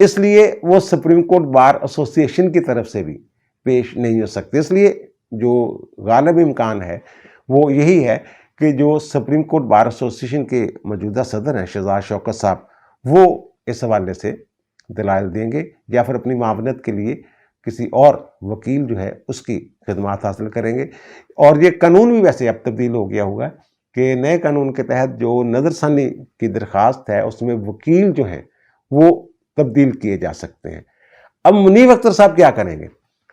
اس لیے وہ supreme court bar association کی طرف سے بھی پیش نہیں ہو سکتے. اس لیے جو غالب امکان ہے وہ یہی ہے کہ جو سپریم کورٹ بار ایسوسیشن کے موجودہ صدر ہیں شہزاد شوکت صاحب، وہ اس حوالے سے دلائل دیں گے یا پھر اپنی معاونت کے لیے کسی اور وکیل جو ہے اس کی خدمات حاصل کریں گے. اور یہ قانون بھی ویسے اب تبدیل ہو گیا ہوگا کہ نئے قانون کے تحت جو نظر ثانی کی درخواست ہے اس میں وکیل جو ہیں وہ تبدیل کیے جا سکتے ہیں. اب منیب اختر صاحب کیا کریں گے؟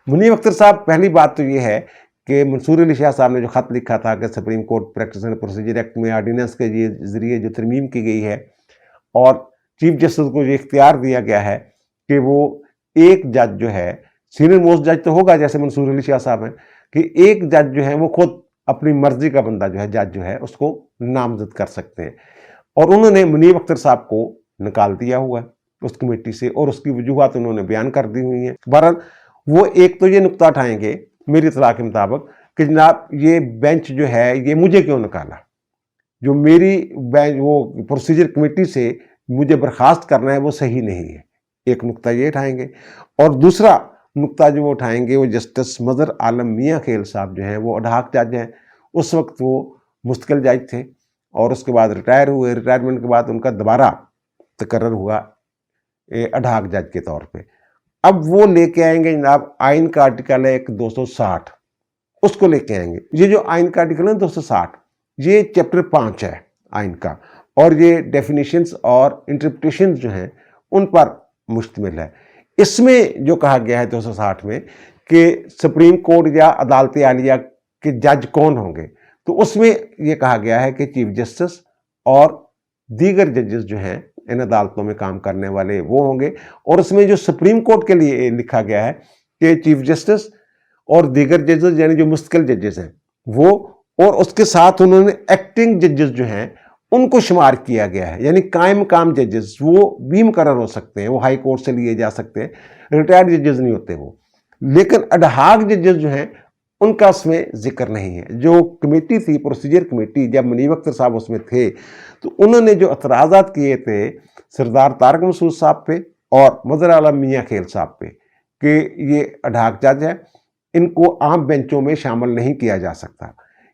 منیب اختر صاحب، پہلی بات تو یہ ہے کہ منصور علی شاہ صاحب نے جو خط لکھا تھا کہ supreme court practice and procedure act میں آرڈیننس کے ذریعے جو ترمیم کی گئی ہے اور چیف جسٹس کو یہ اختیار دیا گیا ہے کہ وہ ایک جج جو ہے، سینئر موسٹ جج تو ہوگا جیسے منصور علی شاہ صاحب ہیں، کہ ایک جج جو ہے وہ خود اپنی مرضی کا بندہ جو ہے جج جو ہے اس کو نامزد کر سکتے ہیں. اور انہوں نے منیب اختر صاحب کو نکال دیا ہوا ہے اس کمیٹی سے، اور اس کی وجوہات انہوں نے بیان کر دی ہوئی ہیں. بہرحال وہ ایک تو یہ نقطہ اٹھائیں گے میری اطلاع کے مطابق کہ جناب یہ بینچ جو ہے یہ مجھے کیوں نکالا، جو میری وہ پروسیجر کمیٹی سے مجھے برخاست کرنا ہے وہ صحیح نہیں ہے. ایک نقطہ یہ اٹھائیں گے. اور دوسرا نقطہ جو وہ اٹھائیں گے وہ جسٹس مظہر عالم میاں خیل صاحب جو ہیں وہ اڈھاک جج ہیں. اس وقت وہ مستقل جج تھے اور اس کے بعد ریٹائر ہوئے. ریٹائرمنٹ کے بعد ان کا دوبارہ تقرر ہوا اڈھاک جج کے طور پہ. اب وہ لے کے آئیں گے جناب آئین کا آرٹیکل ہے ایک 260، اس کو لے کے آئیں گے. یہ جو آئین کا آرٹیکل ہے 260 یہ چیپٹر 5 ہے آئین کا، اور یہ ڈیفینیشنز اور انٹرپریٹیشنز جو ہیں ان پر مشتمل ہے. اس میں جو کہا گیا ہے 260 میں کہ سپریم کورٹ یا عدالت عالیہ کے جج کون ہوں گے، تو اس میں یہ کہا گیا ہے کہ چیف جسٹس اور دیگر ججز جو ہیں ان عدالتوں میں کام کرنے والے وہ ہوں گے. اور اس میں جو سپریم کورٹ کے لیے لکھا گیا ہے کہ چیف جسٹس اور دیگر ججز یعنی جو مستقل ججز ہیں وہ، اور اس کے ساتھ انہوں نے ایکٹنگ ججز جو ہیں ان کو شمار کیا گیا ہے. یعنی قائم مقام ججز وہ بھی مقرر ہو سکتے ہیں، وہ ہائی کورٹ سے لیے جا سکتے ہیں، ریٹائرڈ ججز نہیں ہوتے وہ. لیکن اڈھاک ججز جو ہیں ان کا اس میں ذکر نہیں ہے. جو کمیٹی تھی پروسیجر کمیٹی، جب منیب اختر صاحب اس میں تھے تو انہوں نے جو اعتراضات کیے تھے سردار طارق مسعود صاحب پہ اور مظہر عالم میاں خیل صاحب پہ کہ یہ اڈھاک جج ہے، ان کو عام بینچوں میں شامل نہیں کیا جا سکتا.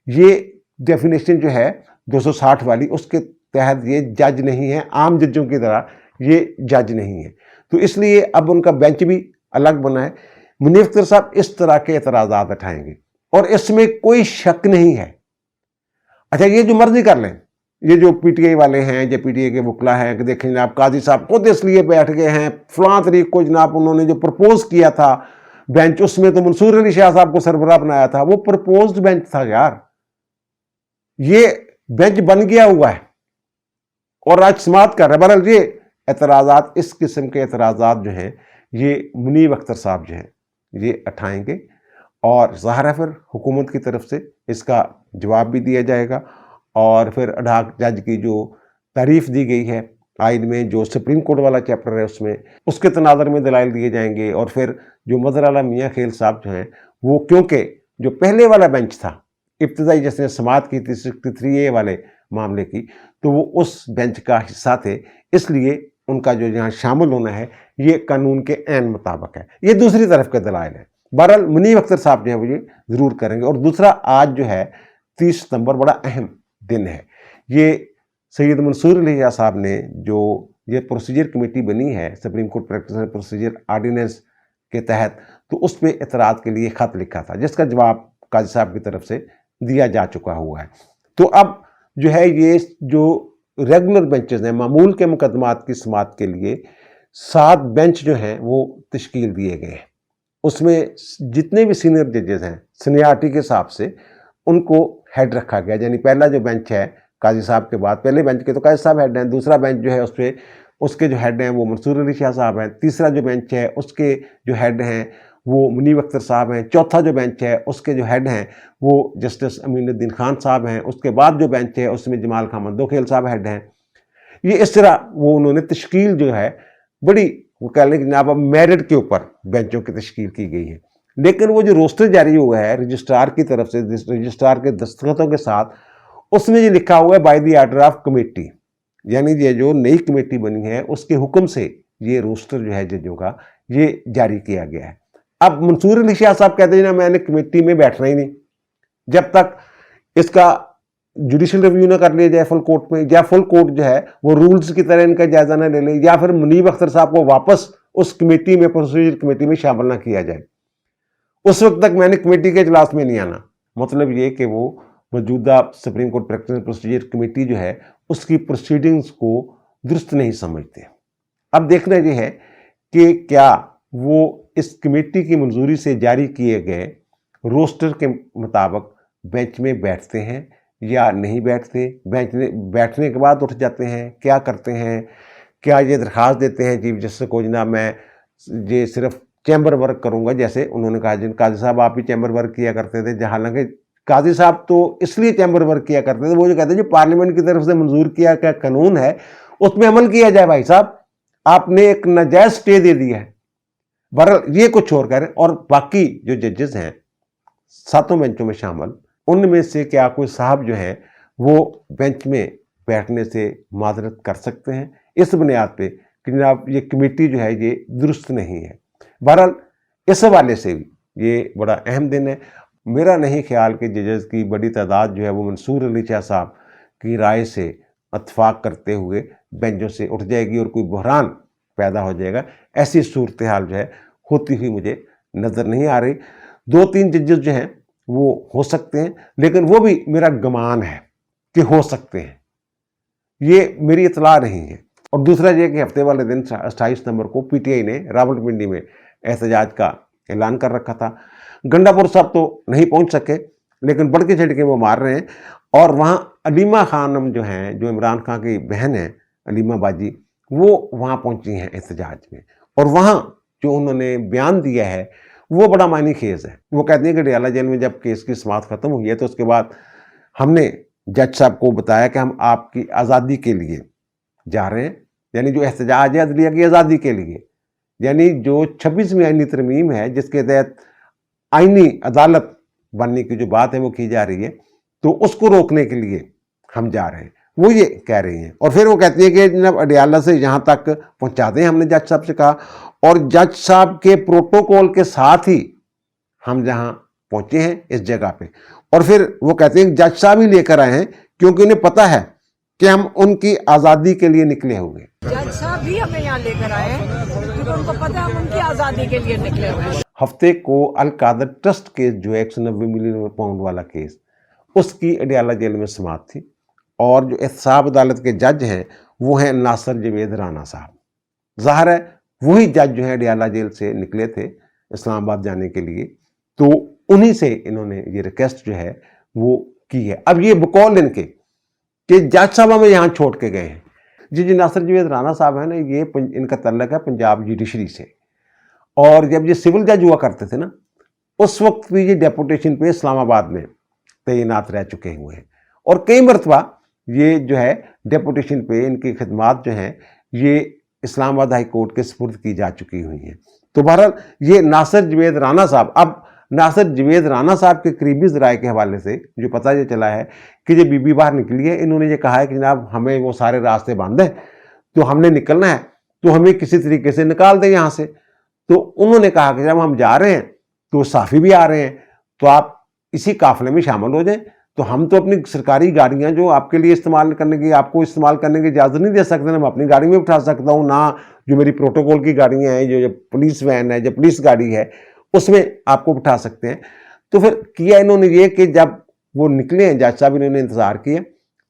یہ ڈیفینیشن جو ہے 260 والی اس کے تحت یہ جج نہیں ہے، عام ججوں کی طرح یہ جج نہیں ہے. تو اس لیے اب ان کا بینچ بھی الگ بنا ہے. منیب اختر صاحب اس طرح کے اعتراضات اٹھائیں گے اور اس میں کوئی شک نہیں ہے. اچھا یہ جو مرضی کر لیں، یہ جو پی ٹی آئی والے ہیں، جو پی ٹی آئی کے وکلا ہیں کہ دیکھیں جناب قاضی صاحب خود اس لیے بیٹھ گئے ہیں فلاں تاریخ کو، جناب انہوں نے جو پرپوز کیا تھا بینچ اس میں تو منصور علی شاہ صاحب کو سربراہ بنایا تھا، وہ پرپوزڈ بینچ تھا یار، یہ بینچ بن گیا ہوا ہے اور آج سماعت کر رہا ہے. بہرحال یہ اعتراضات، اس قسم کے اعتراضات جو ہیں یہ منیب اختر صاحب جو ہیں یہ اٹھائیں گے اور ظاہر ہے پھر حکومت کی طرف سے اس کا جواب بھی دیا جائے گا. اور پھر اڈھاک جج کی جو تعریف دی گئی ہے آئین میں، جو سپریم کورٹ والا چیپٹر ہے اس میں، اس کے تناظر میں دلائل دیے جائیں گے. اور پھر جو مظہر عالم میاں خیل صاحب جو ہیں وہ، کیونکہ جو پہلے والا بینچ تھا ابتدائی جس نے سماعت کی تھی 63A والے معاملے کی، تو وہ اس بینچ کا حصہ تھے، اس لیے ان کا جو یہاں شامل ہونا ہے یہ قانون کے عین مطابق ہے. یہ دوسری طرف کے دلائل ہے. بہرحال منیب اختر صاحب جو ہیں وہ یہ ضرور کریں گے. اور دوسرا، آج جو ہے 30 ستمبر بڑا اہم دن ہے. یہ سید منصور علی شاہ صاحب نے جو یہ پروسیجر کمیٹی بنی ہے supreme court practice and procedure ordinance کے تحت، تو اس پہ اعتراض کے لیے خط لکھا تھا جس کا جواب قاضی صاحب کی طرف سے دیا جا چکا ہوا ہے. تو اب جو ہے یہ جو ریگولر بینچز ہیں، معمول کے مقدمات کی سماعت کے لیے 7 بینچ جو ہیں وہ تشکیل دیے گئے ہیں. اس میں جتنے بھی سینئر ججز ہیں سینیارٹی کے حساب سے ان کو ہیڈ رکھا گیا. یعنی پہلا جو بینچ ہے قاضی صاحب کے بعد، پہلے بینچ کے تو قاضی صاحب ہیڈ ہیں، دوسرا بینچ جو ہے اس پہ اس کے جو ہیڈ ہیں وہ منصور علی شاہ صاحب ہیں، تیسرا جو بینچ ہے اس کے جو ہیڈ ہیں وہ منیب اختر صاحب ہیں، چوتھا جو بینچ ہے اس کے جو ہیڈ ہیں وہ جسٹس امین الدین خان صاحب ہیں، اس کے بعد جو بینچ ہے اس میں جمال خان مندوخیل صاحب ہیڈ ہیں. یہ اس طرح وہ انہوں نے تشکیل جو ہے بڑی، وہ کہہ لیں کہ جناب اب میرٹ کے اوپر بینچوں کی تشکیل کی گئی ہے. لیکن وہ جو روسٹر جاری ہوا ہے رجسٹرار کی طرف سے، رجسٹرار کے دستخطوں کے ساتھ، اس میں یہ لکھا ہوا ہے by the order of committee. یعنی یہ جو نئی کمیٹی بنی ہے اس کے حکم سے یہ روسٹر جو ہے ججوں کا یہ جاری کیا گیا ہے۔ اب منصور علی شاہ صاحب کہتے ہیں نا میں نے کمیٹی میں بیٹھنا ہی نہیں جب تک اس کا جوڈیشل ریویو نہ کر لیا جائے فل کورٹ میں، یا فل کورٹ جو ہے وہ رولز کی طرح ان کا جائزہ نہ لے لے، یا پھر منیب اختر صاحب کو واپس اس کمیٹی میں پروسیجر کمیٹی میں شامل نہ کیا جائے، اس وقت تک میں نے کمیٹی کے اجلاس میں نہیں آنا۔ مطلب یہ کہ وہ موجودہ supreme court practice and procedure committee جو ہے اس کی پروسیڈنگز کو درست نہیں سمجھتے۔ اب دیکھنا یہ ہے کہ کیا وہ اس کمیٹی کی منظوری سے جاری کیے گئے روسٹر کے مطابق بینچ میں بیٹھتے ہیں یا نہیں بیٹھتے، بیٹھنے کے بعد اٹھ جاتے ہیں، کیا کرتے ہیں، کیا یہ درخواست دیتے ہیں چیف جسٹس کو جناب میں یہ صرف چیمبر ورک کروں گا، جیسے انہوں نے کہا جن قاضی صاحب آپ بھی چیمبر ورک کیا کرتے تھے، حالانکہ قاضی صاحب تو اس لیے چیمبر ورک کیا کرتے تھے، وہ جو کہتے ہیں جو پارلیمنٹ کی طرف سے منظور کیا گیا قانون ہے اس میں عمل کیا جائے۔ بھائی صاحب آپ نے ایک ناجائز سٹے دے دیا ہے۔ بہرحال یہ کچھ اور کہہ رہے ہیں۔ اور باقی جو ججز ہیں 7 بینچوں میں شامل، ان میں سے کیا کوئی صاحب جو ہیں وہ بینچ میں بیٹھنے سے معذرت کر سکتے ہیں اس بنیاد پہ کہ جناب یہ کمیٹی جو ہے یہ درست نہیں ہے۔ بہرحال اس حوالے سے بھی یہ بڑا اہم دن ہے۔ میرا نہیں خیال کہ ججز کی بڑی تعداد جو ہے وہ منصور علی شاہ صاحب کی رائے سے اتفاق کرتے ہوئے بینچوں سے اٹھ جائے گی اور کوئی بحران پیدا ہو جائے گا۔ ایسی صورتحال جو ہے ہوتی ہوئی مجھے نظر نہیں آ رہی۔ 2-3 ججز جو ہیں وہ ہو سکتے ہیں، لیکن وہ بھی میرا گمان ہے کہ ہو سکتے ہیں، یہ میری اطلاع نہیں ہے۔ اور دوسرا یہ کہ ہفتے والے دن 28 نومبر کو پی ٹی آئی نے راولپنڈی میں احتجاج کا اعلان کر رکھا تھا۔ گنڈا پور صاحب تو نہیں پہنچ سکے، لیکن بڑھ کے چھڑ کے وہ مار رہے ہیں، اور وہاں علیمہ خانم جو ہیں، جو عمران خان کی بہن ہیں علیمہ باجی، وہ وہاں پہنچی ہیں احتجاج میں، اور وہاں جو انہوں نے بیان دیا ہے وہ بڑا معنی خیز ہے۔ وہ کہتے ہیں کہ ڈیالہ جیل میں جب کیس کی سماعت ختم ہوئی ہے تو اس کے بعد ہم نے جج صاحب کو بتایا کہ ہم آپ کی آزادی کے لیے جا رہے ہیں، یعنی جو احتجاج ہے عدلیہ کی آزادی کے لیے، یعنی جو 26ویں آئینی ترمیم ہے جس کے تحت آئینی عدالت بننے کی جو بات ہے وہ کی جا رہی ہے، تو اس کو روکنے کے لیے ہم جا رہے ہیں، وہ یہ کہہ رہی ہیں۔ اور پھر وہ کہتی ہیں کہ جناب اڈیالہ سے یہاں تک پہنچا دیں، ہم نے جج صاحب سے کہا، اور جج صاحب کے پروٹوکول کے ساتھ ہی ہم جہاں پہنچے ہیں اس جگہ پہ، اور پھر وہ کہتے ہیں کہ جج صاحب ہی لے کر آئے ہیں کیونکہ انہیں پتہ ہے کہ ہم ان کی آزادی کے لیے نکلے ہوئے۔ جج صاحب بھی ہمیں یہاں لے کر آئے ہیں کیونکہ ان کو پتہ ہے ہم ان کی آزادی کے لیے نکلے ہوئے ہیں۔ ہفتے کو القادر ٹرسٹ کیس جو 190 ملین پاؤنڈ والا کیس، اس کی اڈیالہ جیل میں سماعت تھی، اور جو احتساب عدالت کے جج ہیں وہ ہیں ناصر جوید رانا صاحب۔ ظاہر ہے وہی جج جو ہیں اڈیالہ جیل سے نکلے تھے اسلام آباد جانے کے لیے، تو انہی سے انہوں نے یہ ریکویسٹ جو ہے وہ کی ہے۔ اب یہ بقول ان کے کہ جج صاحب ہمیں یہاں چھوڑ کے گئے ہیں۔ جی ناصر جوید رانا صاحب ہیں نا، یہ ان کا تعلق ہے پنجاب جوڈیشری سے، اور جب یہ سول جج ہوا کرتے تھے نا اس وقت بھی یہ ڈیپوٹیشن پہ اسلام آباد میں تعینات رہ چکے ہوئے ہیں، اور کئی مرتبہ یہ جو ہے ڈیپوٹیشن پہ ان کی خدمات جو ہیں یہ اسلام آباد ہائی کورٹ کے سپرد کی جا چکی ہوئی ہیں۔ تو بہرحال یہ ناصر جوید رانا صاحب، اب ناصر جوید رانا صاحب کے قریبی ذرائع کے حوالے سے جو پتہ یہ چلا ہے کہ یہ بی بی باہر نکلی ہے، انہوں نے یہ کہا ہے کہ جناب ہمیں وہ سارے راستے بند ہیں، تو ہم نے نکلنا ہے، تو ہمیں کسی طریقے سے نکال دیں یہاں سے۔ تو انہوں نے کہا کہ جب ہم جا رہے ہیں تو صحافی بھی آ رہے ہیں، تو آپ اسی قافلے میں شامل ہو جائیں، تو ہم تو اپنی سرکاری گاڑیاں جو آپ کے لیے استعمال کرنے کی، آپ کو استعمال کرنے کی اجازت نہیں دے سکتے، میں اپنی گاڑی میں بٹھا سکتا ہوں، نہ جو میری پروٹوکول کی گاڑیاں ہیں، جو پولیس وین ہے، جو پولیس گاڑی ہے، اس میں آپ کو بٹھا سکتے ہیں۔ تو پھر کیا انہوں نے یہ کہ جب وہ نکلے ہیں جج صاحب، انہوں نے انتظار کیا،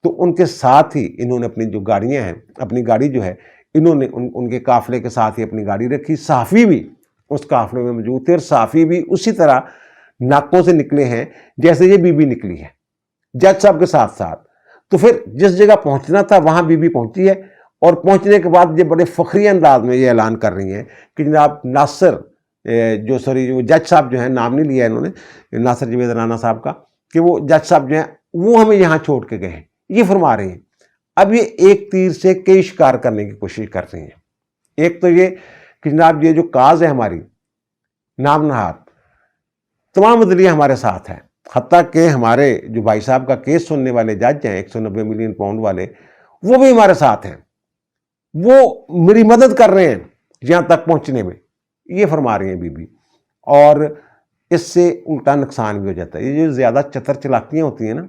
تو ان کے ساتھ ہی انہوں نے اپنی جو گاڑیاں ہیں، اپنی گاڑی جو ہے انہوں نے ان کے قافلے کے ساتھ ہی اپنی گاڑی رکھی۔ صحافی بھی اس قافلے میں موجود تھے، اور صحافی بھی اسی طرح ناکوں سے نکلے ہیں جیسے یہ بی بی نکلی ہے جج صاحب کے ساتھ ساتھ۔ تو پھر جس جگہ پہنچنا تھا وہاں بی بی پہنچی ہے، اور پہنچنے کے بعد یہ بڑے فخری انداز میں یہ اعلان کر رہی ہیں کہ جناب ناصر جو جج صاحب جو ہیں، نام نہیں لیا انہوں نے ناصر جوید رانا صاحب کا، کہ وہ جج صاحب جو ہیں وہ ہمیں یہاں چھوڑ کے گئے ہیں، یہ فرما رہے ہیں۔ اب یہ ایک تیر سے کئی شکار کرنے کی کوشش کر رہی ہیں۔ ایک تو یہ کہ جناب یہ جو کاز ہے ہماری نام نہاد، تمام عدلیہ ہمارے ساتھ ہے، حتیٰ کہ ہمارے جو بھائی صاحب کا کیس سننے والے جج ہیں 190 ملین پاؤنڈ والے، وہ بھی ہمارے ساتھ ہیں، وہ میری مدد کر رہے ہیں یہاں تک پہنچنے میں، یہ فرما رہی ہیں بی بی، اور اس سے الٹا نقصان بھی ہو جاتا ہے۔ یہ جو زیادہ چتر چلاکیاں ہوتی ہیں نا،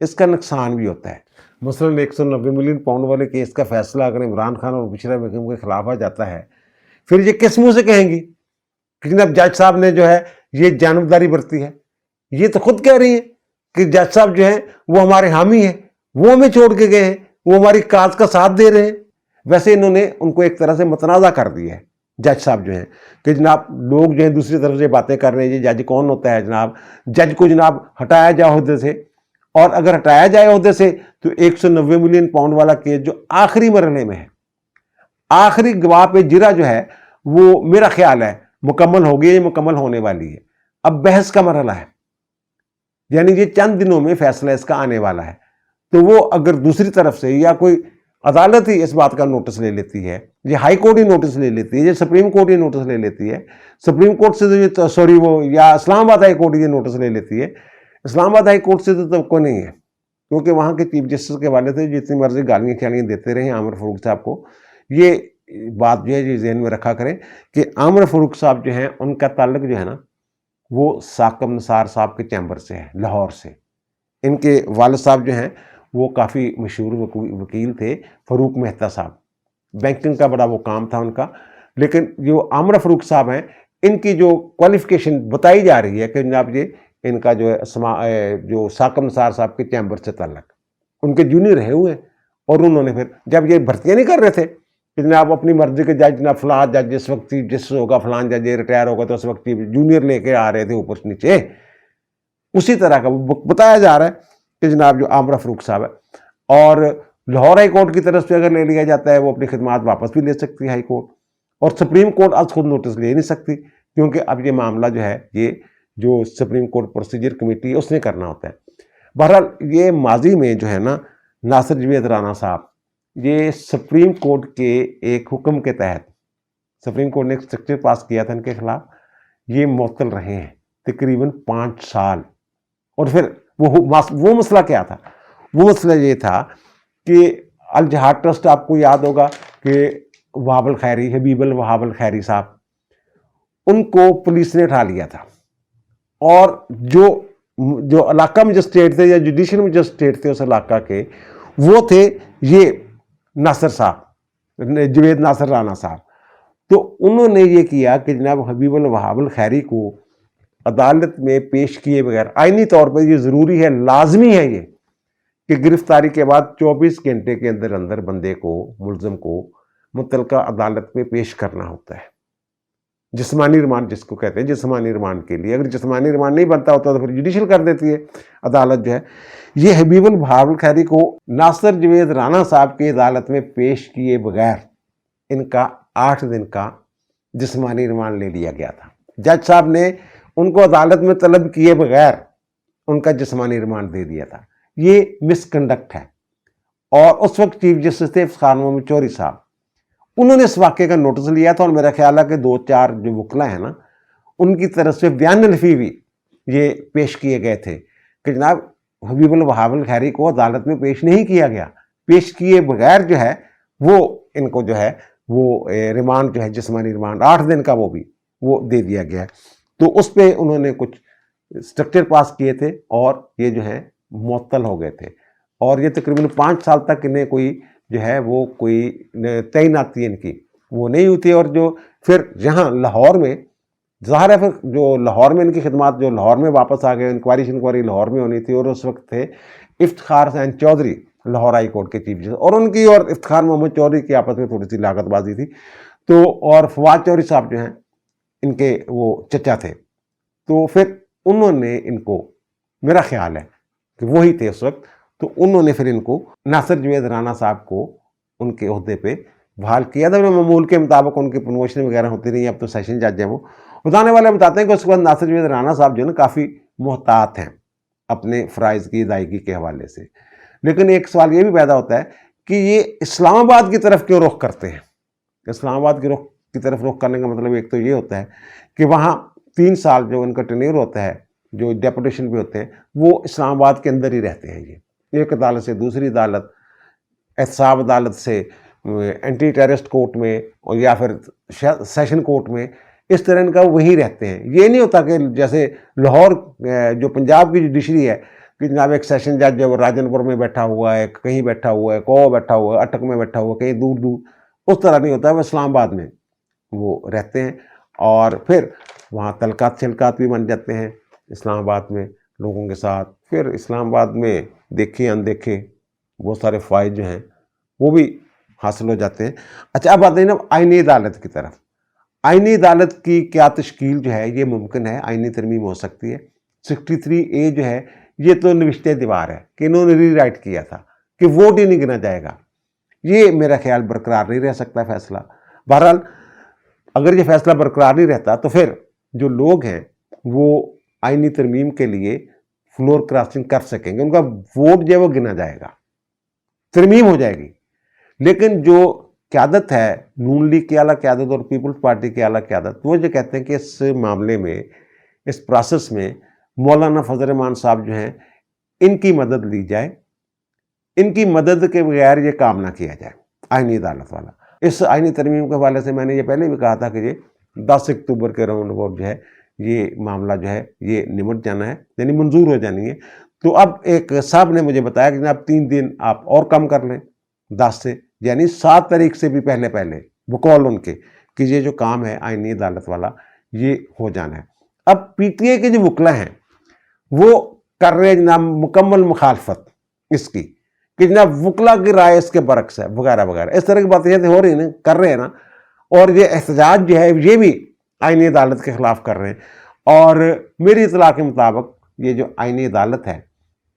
اس کا نقصان بھی ہوتا ہے۔ مثلاً 190 ملین پاؤنڈ والے کیس کا فیصلہ اگر عمران خان اور بشرا بیگم کے خلاف آ جاتا ہے، پھر یہ کس منہ سے کہیں گی کہ جناب جج صاحب نے جو ہے یہ جانبداری برتی ہے؟ یہ تو خود کہہ رہی ہیں کہ جج صاحب جو ہیں وہ ہمارے حامی ہیں، وہ ہمیں چھوڑ کے گئے ہیں، وہ ہماری کاز کا ساتھ دے رہے ہیں۔ ویسے انہوں نے ان کو ایک طرح سے متنازع کر دیا ہے جج صاحب جو ہیں، کہ جناب لوگ جو ہیں دوسری طرف سے باتیں کر رہے ہیں، یہ جج کون ہوتا ہے جناب؟ جج کو جناب ہٹایا جائے عہدے سے، اور اگر ہٹایا جائے عہدے سے تو 190 ملین پاؤنڈ والا کیس جو آخری مرحلے میں ہے، آخری گواہ پہ جرا جو ہے وہ میرا خیال ہے مکمل ہو گئی ہے، مکمل ہونے والی ہے، اب بحث کا مرحلہ ہے، یعنی یہ چند دنوں میں فیصلہ اس کا آنے والا ہے۔ تو وہ اگر دوسری طرف سے یا کوئی عدالت ہی اس بات کا نوٹس لے لیتی ہے، یہ ہائی کورٹ ہی نوٹس لے لیتی ہے، یہ سپریم کورٹ ہی نوٹس لے لیتی ہے، سپریم کورٹ سے تو یا اسلام آباد ہائی کورٹ یہ نوٹس لے لیتی ہے، اسلام آباد ہائی کورٹ سے تو توقع نہیں ہے، کیونکہ وہاں کے چیف جسٹس کے حوالے سے جتنی مرضی گالیاں کھیلیاں دیتے رہے عامر فاروق صاحب کو، یہ بات جو ہے یہ ذہن میں رکھا کریں کہ عامر فاروق صاحب جو ہیں ان کا تعلق جو ہے نا وہ ثاقب نثار صاحب کے چیمبر سے ہے، لاہور سے۔ ان کے والد صاحب جو ہیں وہ کافی مشہور وکیل تھے، فاروق مہتا صاحب، بینکنگ کا بڑا وہ کام تھا ان کا۔ لیکن جو عامر فاروق صاحب ہیں، ان کی جو کوالیفیکیشن بتائی جا رہی ہے کہ جناب یہ ان کا جو ہے جو ثاقب نثار صاحب کے چیمبر سے تعلق، ان کے جونیئر رہے ہوئے ہیں، اور انہوں نے پھر جب یہ بھرتیاں نہیں کر رہے تھے کہ جناب اپنی مرضی کے جج، جناب فلاں جج جس وقت چیف جسٹس ہوگا، فلاں جج یہ ریٹائر ہوگا تو اس وقت جونیئر لے کے آ رہے تھے اوپر سے نیچے، اسی طرح کا بتایا جا رہا ہے کہ جناب جو عامر فاروق صاحب ہے۔ اور لاہور ہائی کورٹ کی طرف سے اگر لے لیا جاتا ہے وہ اپنی خدمات واپس بھی لے سکتی ہے ہائی کورٹ، اور سپریم کورٹ آج خود نوٹس لے نہیں سکتی، کیونکہ اب یہ معاملہ جو ہے یہ جو سپریم کورٹ پروسیجر کمیٹی اس نے کرنا ہوتا ہے۔ بہرحال یہ ماضی میں جو ہے نا ناصر جوید رانا صاحب یہ سپریم کورٹ کے ایک حکم کے تحت، سپریم کورٹ نے ایک اسٹرکچر پاس کیا تھا ان کے خلاف، یہ معطل رہے ہیں تقریباً 5 سال۔ اور پھر وہ مسئلہ کیا تھا؟ وہ مسئلہ یہ تھا کہ الجہاد ٹرسٹ، آپ کو یاد ہوگا کہ وہاب الخیری، حبیب الوہاب الخیری صاحب، ان کو پولیس نے اٹھا لیا تھا، اور جو علاقہ مجسٹریٹ تھے یا جوڈیشل مجسٹریٹ تھے اس علاقہ کے، وہ تھے یہ ناصر صاحب، جوید ناصر رانا صاحب۔ تو انہوں نے یہ کیا کہ جناب حبیب الوہاب الخیری کو عدالت میں پیش کیے بغیر، آئینی طور پر یہ ضروری ہے، لازمی ہے یہ کہ گرفتاری کے بعد 24 گھنٹے کے اندر اندر بندے کو، ملزم کو متعلقہ عدالت میں پیش کرنا ہوتا ہے۔ جسمانی ریمانڈ جس کو کہتے ہیں، جسمانی ریمانڈ کے لیے اگر جسمانی ریمانڈ نہیں بنتا ہوتا تو پھر جوڈیشل کر دیتی ہے عدالت جو ہے۔ یہ حبیب الوہاب الخیری کو ناصر جوید رانا صاحب کی عدالت میں پیش کیے بغیر ان کا 8 دن کا جسمانی ریمانڈ لے لیا گیا تھا۔ جج صاحب نے ان کو عدالت میں طلب کیے بغیر ان کا جسمانی ریمانڈ دے دیا تھا۔ یہ مس کنڈکٹ ہے، اور اس وقت چیف جسٹس تھے افتخار محمد چوہدری صاحب، انہوں نے اس واقعے کا نوٹس لیا تھا، اور میرا خیال ہے کہ 2-4 جو وکلا ہیں نا ان کی طرف سے بیان الفی بھی یہ پیش کیے گئے تھے کہ جناب حبیب الوہاب الخیری کو عدالت میں پیش نہیں کیا گیا، پیش کیے بغیر جو ہے وہ ان کو جو ہے وہ ریمانڈ جو ہے جسمانی ریمانڈ 8 دن کا وہ دے دیا گیا ہے۔ تو اس پہ انہوں نے کچھ اسٹرکچر پاس کیے تھے، اور یہ جو ہے معطل ہو گئے تھے، اور یہ تقریباً 5 سال تک انہیں کوئی جو ہے وہ کوئی تعیناتی ان کی وہ نہیں ہوتی۔ اور جو پھر یہاں لاہور میں ظاہر ہے، پھر جو لاہور میں ان کی خدمات جو لاہور میں واپس آ گئے، انکوائری لاہور میں ہونی تھی، اور اس وقت تھے افتخار حسین چودھری لاہور ہائی کورٹ کے چیف جسٹس، اور ان کی اور افتخار محمد چودھری کی آپس میں تھوڑی سی لاگت بازی تھی، تو اور فواد چودھری صاحب جو ہیں ان کے وہ چچا تھے، تو پھر انہوں نے ان کو، میرا خیال ہے کہ وہی تھے اس وقت، تو انہوں نے پھر ان کو ناصر جوید رانا صاحب کو ان کے عہدے پہ بحال کیا تھا۔ معمول کے مطابق ان کی پروموشن وغیرہ ہوتی رہی، اب تو سیشن جج ہیں وہ۔ بتانے والے بتاتے ہیں کہ اس کے بعد ناصر جوید رانا صاحب جو ہے نا کافی محتاط ہیں اپنے فرائض کی ادائیگی کے حوالے سے۔ لیکن ایک سوال یہ بھی پیدا ہوتا ہے کہ یہ اسلام آباد کی طرف کیوں رخ کرتے ہیں؟ اسلام آباد کی طرف رخ کرنے کا مطلب ایک تو یہ ہوتا ہے کہ وہاں 3 سال جو ان کا ٹینیور ہوتا ہے، جو ڈیپوٹیشن بھی ہوتے ہیں، وہ اسلام آباد کے اندر ہی رہتے ہیں۔ یہ ایک عدالت سے دوسری عدالت، احتساب عدالت سے اینٹی ٹیررسٹ کورٹ میں اور یا پھر سیشن کورٹ میں، اس طرح ان کا وہی رہتے ہیں. یہ نہیں ہوتا کہ جیسے لاہور جو پنجاب کی جوڈیشری ہے کہ جناب ایک سیشن جج جو راجن پور میں بیٹھا ہوا ہے، کہیں بیٹھا ہوا ہے، کو بیٹھا ہوا ہے، اٹک میں بیٹھا ہوا ہے، کہیں دور دور، اس طرح نہیں ہوتا. وہ اسلام آباد میں وہ رہتے ہیں اور پھر وہاں تلقات شلقات بھی بن جاتے ہیں اسلام آباد میں لوگوں کے ساتھ. پھر اسلام آباد میں دیکھے اندیکھے بہت سارے فوائد جو ہیں وہ بھی حاصل ہو جاتے ہیں. اچھا، اب آتے ہیں نا آئینی عدالت کی طرف. آئینی عدالت کی کیا تشکیل جو ہے یہ ممکن ہے، آئینی ترمیم ہو سکتی ہے. 63A جو ہے یہ تو نوشتہ دیوار ہے کہ انہوں نے ری رائٹ کیا تھا کہ ووٹ ہی نہیں گنا جائے گا. یہ میرا خیال برقرار نہیں رہ سکتا فیصلہ. بہرحال اگر یہ فیصلہ برقرار نہیں رہتا تو پھر جو لوگ ہیں وہ آئینی ترمیم کے لیے فلور کراسنگ کر سکیں گے، ان کا ووٹ جو ہے وہ گنا جائے گا، ترمیم ہو جائے گی. لیکن جو قیادت ہے نون لیگ کی اعلیٰ قیادت اور پیپلز پارٹی کی اعلیٰ قیادت، وہ جو کہتے ہیں کہ اس معاملے میں، اس پروسیس میں مولانا فضل الرحمان صاحب جو ہیں ان کی مدد لی جائے، ان کی مدد کے بغیر یہ کام نہ کیا جائے آئینی عدالت والا. اس آئینی ترمیم کے حوالے سے میں نے یہ پہلے بھی کہا تھا کہ یہ 10 اکتوبر کے راؤنڈ اباؤٹ جو ہے یہ معاملہ جو ہے یہ نمٹ جانا ہے، یعنی منظور ہو جانی ہے. تو اب ایک صاحب نے مجھے بتایا کہ جناب 3 دن آپ اور کم کر لیں 10 سے، یعنی 7 تاریخ سے بھی پہلے بقول ان کے کہ یہ جو کام ہے آئینی عدالت والا یہ ہو جانا ہے. اب پی ٹی اے کے جو وکلا ہیں وہ کر رہے ہیں جناب مکمل مخالفت اس کی کہ جناب وکلا کی رائے اس کے برعکس ہے وغیرہ وغیرہ، اس طرح کی باتیں ہو رہی ہیں، کر رہے ہیں نا. اور یہ احتجاج جو ہے یہ بھی آئینی عدالت کے خلاف کر رہے ہیں. اور میری اطلاع کے مطابق یہ جو آئینی عدالت ہے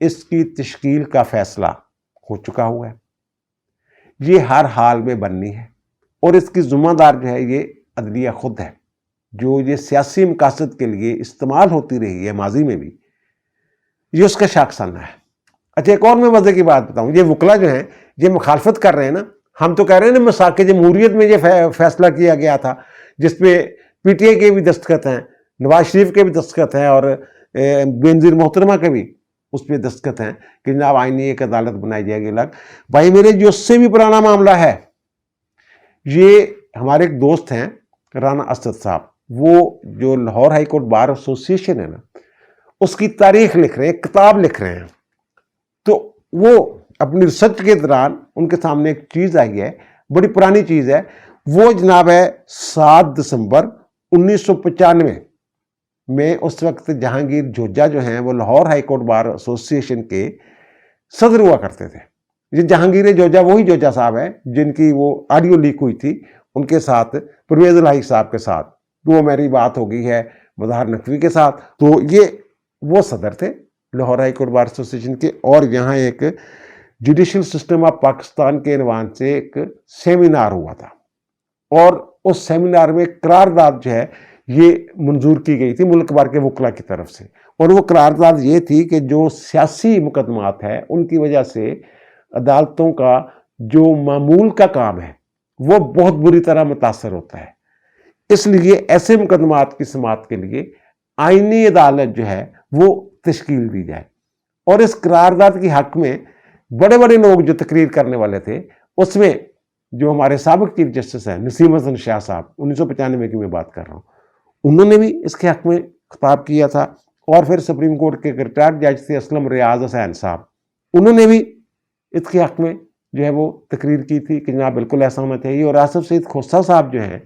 اس کی تشکیل کا فیصلہ ہو چکا ہوا ہے، یہ ہر حال میں بننی ہے. اور اس کی ذمہ دار جو ہے یہ عدلیہ خود ہے، جو یہ سیاسی مقاصد کے لیے استعمال ہوتی رہی ہے ماضی میں بھی، یہ اس کا شاخسانہ ہے. اچھا، ایک اور میں مزے کی بات بتاؤں، یہ وکلا جو ہیں یہ مخالفت کر رہے ہیں نا. ہم تو کہہ رہے ہیں نا مساق جمہوریت میں یہ فیصلہ کیا گیا تھا جس پہ پی ٹی اے کے بھی دستخط ہیں، نواز شریف کے بھی دستخط ہیں اور بینظیر محترمہ کے بھی اس پہ دستخط ہیں کہ جناب آئینی ایک عدالت بنائی جائے گی الگ. بھائی میرے جو اس سے بھی پرانا معاملہ ہے، یہ ہمارے ایک دوست ہیں رانا اسد صاحب، وہ جو Lahore high court bar association ہے نا اس کی تاریخ لکھ رہے ہیں، کتاب لکھ رہے ہیں. تو وہ اپنی ریسرچ کے دوران ان کے سامنے ایک چیز آئی ہے، بڑی پرانی چیز ہے، وہ جناب ہے 7 دسمبر 1995 میں. اس وقت جہانگیر جوجا جو ہیں وہ Lahore high court bar association کے صدر ہوا کرتے تھے. یہ جہانگیر جوجا وہی جوجا صاحب ہیں جن کی وہ آڈیو لیک ہوئی تھی ان کے ساتھ، پرویز الہی صاحب کے ساتھ. وہ میری بات ہو گئی ہے مظہر نقوی کے ساتھ. تو یہ وہ صدر تھے Lahore high court bar association کے. اور یہاں ایک جوڈیشل سسٹم آف پاکستان کے عنوان سے ایک سیمینار ہوا تھا، اور اس سیمینار میں قرارداد جو ہے یہ منظور کی گئی تھی ملک بھر کے وکلا کی طرف سے. اور وہ قرارداد یہ تھی کہ جو سیاسی مقدمات ہیں ان کی وجہ سے عدالتوں کا جو معمول کا کام ہے وہ بہت بری طرح متاثر ہوتا ہے. اس لیے ایسے مقدمات کی سماعت کے لیے آئینی عدالت جو ہے وہ تشکیل دی جائے. اور اس قرارداد کی حق میں بڑے بڑے لوگ جو تقریر کرنے والے تھے، اس میں جو ہمارے سابق چیف جسٹس ہیں نسیم حسن شاہ صاحب، 1995 کی میں بات کر رہا ہوں، انہوں نے بھی اس کے حق میں خطاب کیا تھا. اور پھر سپریم کورٹ کے ریٹائرڈ جج تھے اسلم ریاض حسین صاحب، انہوں نے بھی اس کے حق میں جو ہے وہ تقریر کی تھی کہ جناب بالکل ایسا ہونا چاہیے. اور آصف سعید کھوسہ صاحب جو ہیں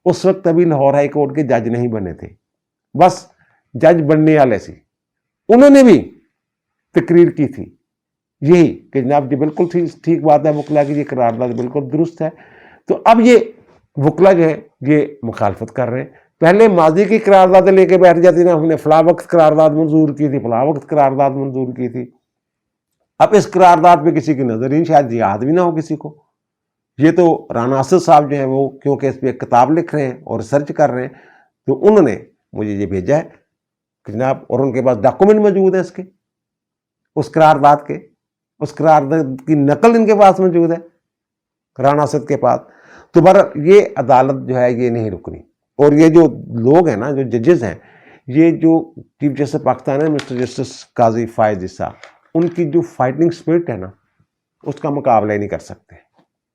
اس وقت ابھی لاہور ہائی کورٹ کے جج نہیں بنے تھے، بس جج بننے والے سی، انہوں نے بھی تقریر کی تھی یہی کہ جناب جی بالکل ٹھیک بات ہے وکلا کی، یہ قرارداد بالکل درست ہے. تو اب یہ وکلا جو ہے یہ مخالفت کر رہے ہیں. پہلے ماضی کی قراردادیں لے کے بیٹھ جاتی نا، ہم نے فلاں وقت قرارداد منظور کی تھی، فلاں وقت قرارداد منظور کی تھی. اب اس قرارداد پہ کسی کی نظر نہیں، شاید یاد بھی نہ ہو کسی کو. یہ تو رانا اسد صاحب جو ہیں وہ کیونکہ اس پہ کتاب لکھ رہے ہیں اور ریسرچ کر رہے ہیں، تو انہوں نے مجھے یہ بھیجا ہے کہ جناب، اور ان کے پاس ڈاکومنٹ موجود ہے اس قرارداد کے، اس قرارداد کی نقل ان کے پاس موجود ہے رانا اسد کے پاس. تو بہرحال یہ عدالت جو ہے یہ نہیں رکنی. اور یہ جو لوگ ہیں نا، جو ججز ہیں، یہ جو چیف جسٹس پاکستان ہے مسٹر جسٹس قاضی فائز عیسیٰ، ان کی جو فائٹنگ اسپرٹ ہے نا اس کا مقابلہ ہی نہیں کر سکتے.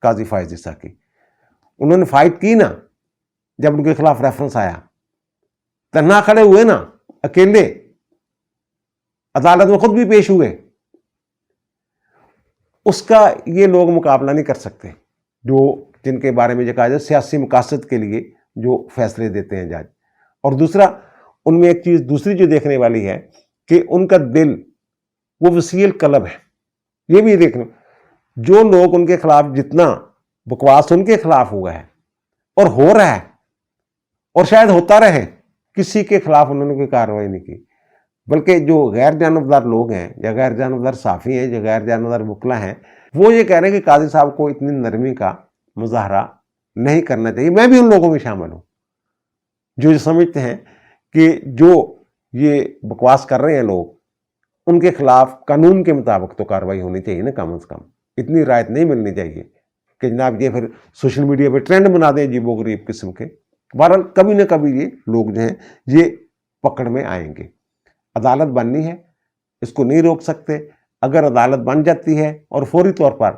قاضی فائز عیسیٰ کی. انہوں نے فائٹ کی نا جب ان کے خلاف ریفرنس آیا, تنہا کھڑے ہوئے نا, اکیلے عدالت میں خود بھی پیش ہوئے. اس کا یہ لوگ مقابلہ نہیں کر سکتے جو جن کے بارے میں جو کہا جائے سیاسی مقاصد کے لیے جو فیصلے دیتے ہیں جج. اور دوسرا ان میں ایک چیز دوسری جو دیکھنے والی ہے کہ ان کا دل وہ وسیع القلب ہے. یہ بھی دیکھنا, جو لوگ ان کے خلاف جتنا بکواس ان کے خلاف ہوا ہے اور ہو رہا ہے اور شاید ہوتا رہے, کسی کے خلاف انہوں نے کوئی کارروائی نہیں کی, بلکہ جو غیر جانبدار لوگ ہیں یا غیر جانبدار صحافی ہیں یا غیر جانبدار وکلا ہیں, وہ یہ کہہ رہے ہیں کہ قاضی صاحب کو اتنی نرمی کا مظاہرہ نہیں کرنا چاہیے. میں بھی ان لوگوں میں شامل ہوں جو یہ سمجھتے ہیں کہ جو یہ بکواس کر رہے ہیں لوگ, ان کے خلاف قانون کے مطابق تو کارروائی ہونی چاہیے نا, کم از کم اتنی رعایت نہیں ملنی چاہیے کہ جناب یہ پھر سوشل میڈیا پہ ٹرینڈ بنا دیں عجیب و غریب قسم کے. بہرحال کبھی نہ کبھی یہ لوگ جو ہیں یہ پکڑ میں آئیں گے. عدالت بننی ہے, اس کو نہیں روک سکتے. اگر عدالت بن جاتی ہے اور فوری طور پر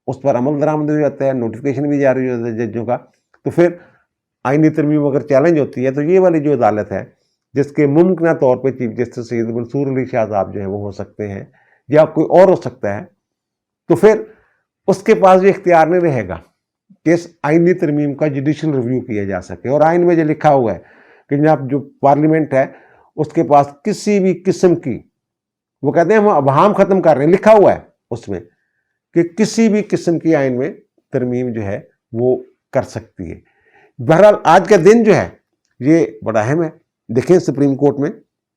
اس پر عمل درآمد ہو جاتا ہے, نوٹیفیکیشن بھی جاری ہو جاتا ہے ججوں کا, تو پھر آئینی ترمیم اگر چیلنج ہوتی ہے تو یہ والی جو عدالت ہے جس کے ممکنہ طور پہ چیف جسٹس سید منصور علی شاہ صاحب جو ہیں وہ ہو سکتے ہیں یا کوئی اور ہو سکتا ہے, تو پھر اس کے پاس یہ اختیار نہیں رہے گا کہ اس آئینی ترمیم کا جوڈیشل ریویو کیا جا سکے. اور آئین میں جو لکھا ہوا ہے کہ جناب جو پارلیمنٹ ہے اس کے پاس کسی بھی قسم کی, وہ کہتے ہیں ہم ابہام ختم کر رہے ہیں, لکھا ہوا ہے اس میں کہ کسی بھی قسم کی آئین میں ترمیم جو ہے وہ کر سکتی ہے. بہرحال آج کا دن جو ہے یہ بڑا اہم ہے. دیکھیں سپریم کورٹ میں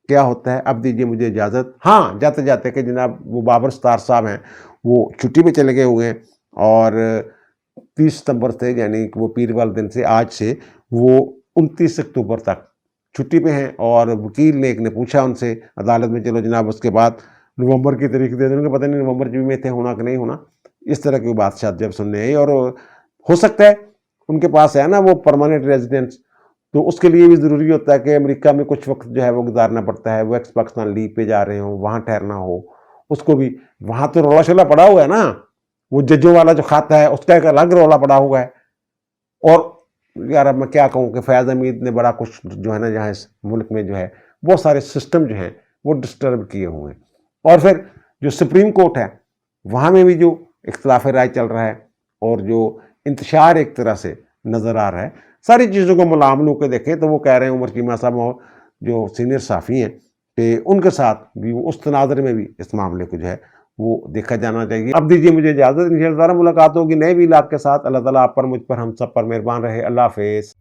کیا ہوتا ہے. اب دیجیے مجھے اجازت. ہاں جاتے جاتے کہ جناب وہ بابر ستار صاحب ہیں وہ چھٹی پہ چلے گئے ہوئے ہیں, اور 30 ستمبر سے یعنی وہ پیر والے دن سے آج سے وہ 29 اکتوبر تک چھٹی پہ ہیں. اور وکیل نے ایک نے پوچھا ان سے عدالت میں, چلو جناب اس کے بعد نومبر کی تاریخ دے دیں گے, پتہ نہیں نومبر جوئی میں تھے ہونا کہ نہیں ہونا, اس طرح کی بات شاید جب سننے آئی. اور ہو سکتا ہے ان کے پاس ہے نا وہ پرماننٹ ریزیڈنس, تو اس کے لیے بھی ضروری ہوتا ہے کہ امریکہ میں کچھ وقت جو ہے وہ گزارنا پڑتا ہے, وہ ایکس پاکستان لیو پہ جا رہے ہوں, وہاں ٹھہرنا ہو, اس کو بھی وہاں تو رولا شولا پڑا ہوا ہے نا, وہ ججوں والا جو کھاتا ہے اس کا ایک الگ رولا پڑا ہوا ہے. اور یار اب میں کیا کہوں کہ فیاض حمید نے بڑا کچھ جو ہے نا جہاں اس ملک میں جو ہے بہت سارے سسٹم جو ہیں وہ ڈسٹرب کیے ہوئے ہیں. اور پھر جو سپریم کورٹ ہے وہاں میں بھی جو اختلاف رائے چل رہا ہے اور جو انتشار ایک طرح سے نظر آ رہا ہے, ساری چیزوں کو ملاملوں کے دیکھیں تو وہ کہہ رہے ہیں عمر چیمہ صاحب جو سینئر صحافی ہیں کہ ان کے ساتھ بھی اس تناظر میں بھی اس معاملے کو جو ہے وہ دیکھا جانا چاہیے. اب دیجیے مجھے اجازت, انشاءاللہ ملاقات ہوگی نئے ویلاگ کے ساتھ. اللہ تعالیٰ آپ پر, مجھ پر, ہم سب پر مہربان رہے. اللہ حافظ.